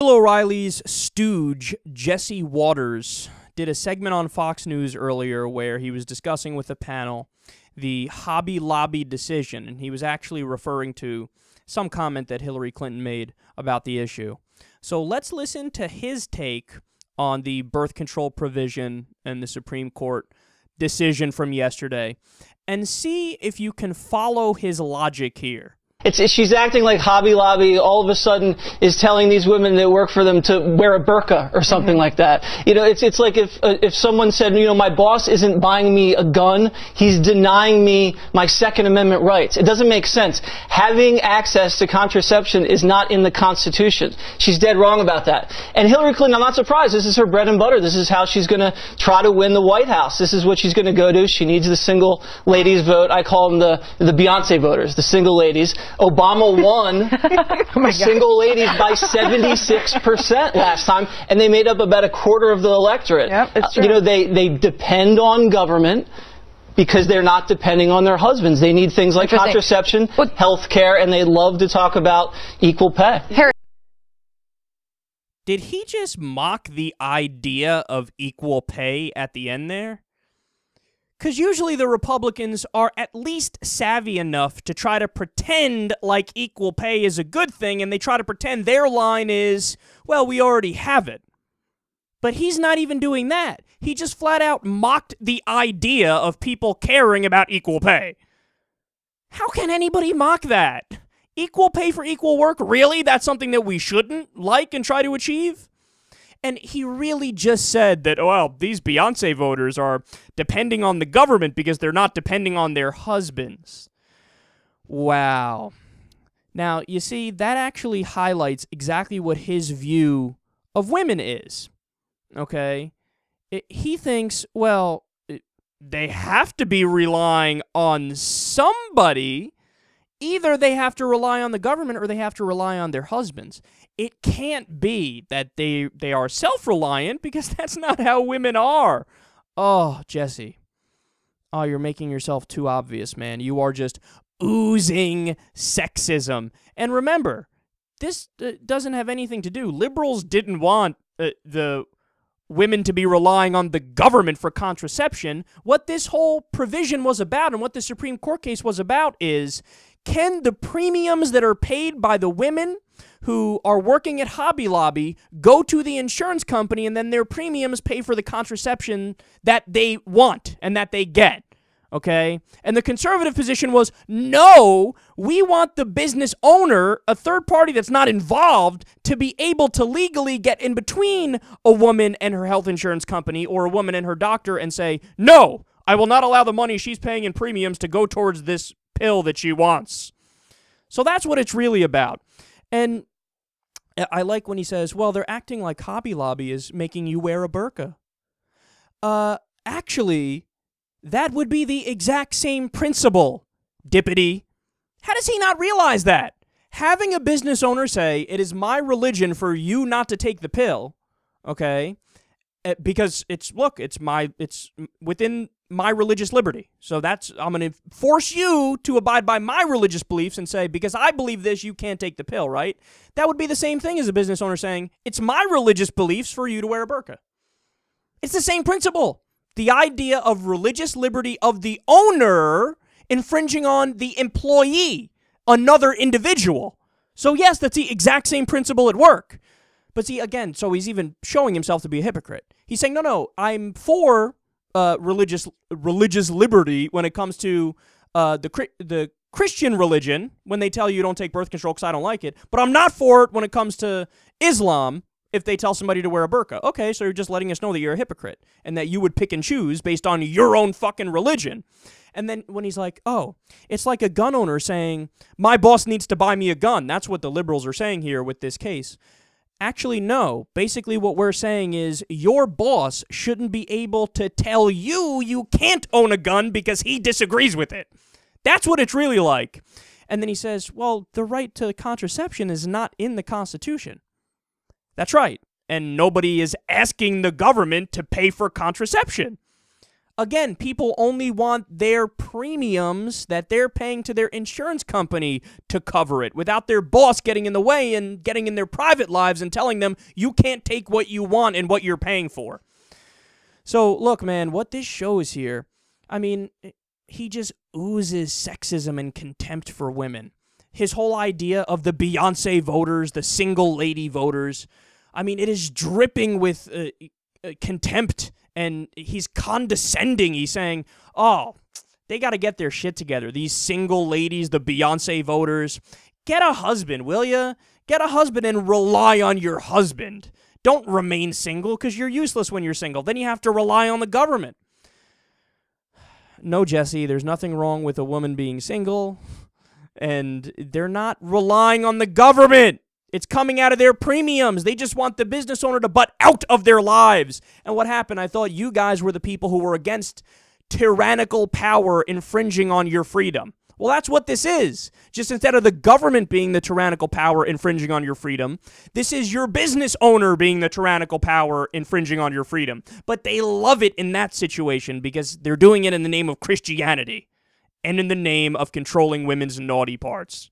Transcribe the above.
Bill O'Reilly's stooge, Jesse Waters, did a segment on Fox News earlier where he was discussing with the panel the Hobby Lobby decision, and he was actually referring to some comment that Hillary Clinton made about the issue. So let's listen to his take on the birth control provision and the Supreme Court decision from yesterday, and see if you can follow his logic here. She's acting like Hobby Lobby all of a sudden is telling these women that work for them to wear a burqa or something like that. You know, it's like if someone said, you know, my boss isn't buying me a gun, he's denying me my Second Amendment rights. It doesn't make sense. Having access to contraception is not in the Constitution. She's dead wrong about that. And Hillary Clinton, I'm not surprised. This is her bread and butter. This is how she's going to try to win the White House. This is what she's going to go to. She needs the single ladies vote. I call them the Beyonce voters, the single ladies. Obama won single ladies by 76% last time, and they made up about a quarter of the electorate. Yep, it's true. You know, they depend on government because they're not depending on their husbands. They need things like contraception, health care, and they love to talk about equal pay. Did he just mock the idea of equal pay at the end there? Because usually the Republicans are at least savvy enough to try to pretend like equal pay is a good thing, and they try to pretend their line is, well, we already have it. But he's not even doing that. He just flat out mocked the idea of people caring about equal pay. How can anybody mock that? Equal pay for equal work? Really? That's something that we shouldn't like and try to achieve? And he really just said that, well, these Beyonce voters are depending on the government because they're not depending on their husbands. Wow. Now, you see, that actually highlights exactly what his view of women is. Okay? He thinks, well, they have to be relying on somebody. Either they have to rely on the government or they have to rely on their husbands. It can't be that they are self-reliant, because that's not how women are. Oh, Jesse. Oh, you're making yourself too obvious, man. You are just oozing sexism. And remember, this doesn't have anything to do. Liberals didn't want the women to be relying on the government for contraception. What this whole provision was about and what the Supreme Court case was about is, can the premiums that are paid by the women who are working at Hobby Lobby go to the insurance company, and then their premiums pay for the contraception that they want and that they get, okay? And the conservative position was, no, we want the business owner, a third party that's not involved, to be able to legally get in between a woman and her health insurance company or a woman and her doctor and say, no, I will not allow the money she's paying in premiums to go towards this pill that she wants. So that's what it's really about. And I like when he says, well, they're acting like Hobby Lobby is making you wear a burqa. Actually, that would be the exact same principle, Dippity. How does he not realize that? Having a business owner say, it is my religion for you not to take the pill, okay, because it's within my religious liberty. So I'm going to force you to abide by my religious beliefs and say, because I believe this, you can't take the pill, right? That would be the same thing as a business owner saying, it's my religious beliefs for you to wear a burqa. It's the same principle. The idea of religious liberty of the owner infringing on the employee, another individual. So yes, that's the exact same principle at work. But see, again, so he's even showing himself to be a hypocrite. He's saying, no, I'm for religious liberty when it comes to the Christian religion, when they tell you don't take birth control because I don't like it, but I'm not for it when it comes to Islam if they tell somebody to wear a burqa. Okay, so you're just letting us know that you're a hypocrite and that you would pick and choose based on your own fucking religion. And then when he's like, oh, it's like a gun owner saying, my boss needs to buy me a gun. That's what the liberals are saying here with this case. Actually, no. Basically, what we're saying is your boss shouldn't be able to tell you can't own a gun because he disagrees with it. That's what it's really like. And then he says, well, the right to contraception is not in the Constitution. That's right. And nobody is asking the government to pay for contraception. Again, people only want their premiums that they're paying to their insurance company to cover it without their boss getting in the way and getting in their private lives and telling them you can't take what you want and what you're paying for. So, look, man, what this shows here, I mean, he just oozes sexism and contempt for women. His whole idea of the Beyonce voters, the single lady voters, I mean, it is dripping with contempt. And he's condescending. He's saying, oh, they got to get their shit together. These single ladies, the Beyonce voters. Get a husband, will ya? Get a husband and rely on your husband. Don't remain single because you're useless when you're single. Then you have to rely on the government. No, Jesse, there's nothing wrong with a woman being single. And they're not relying on the government. It's coming out of their premiums. They just want the business owner to butt out of their lives. And what happened? I thought you guys were the people who were against tyrannical power infringing on your freedom. Well, that's what this is. Just instead of the government being the tyrannical power infringing on your freedom, this is your business owner being the tyrannical power infringing on your freedom. But they love it in that situation because they're doing it in the name of Christianity and in the name of controlling women's naughty parts.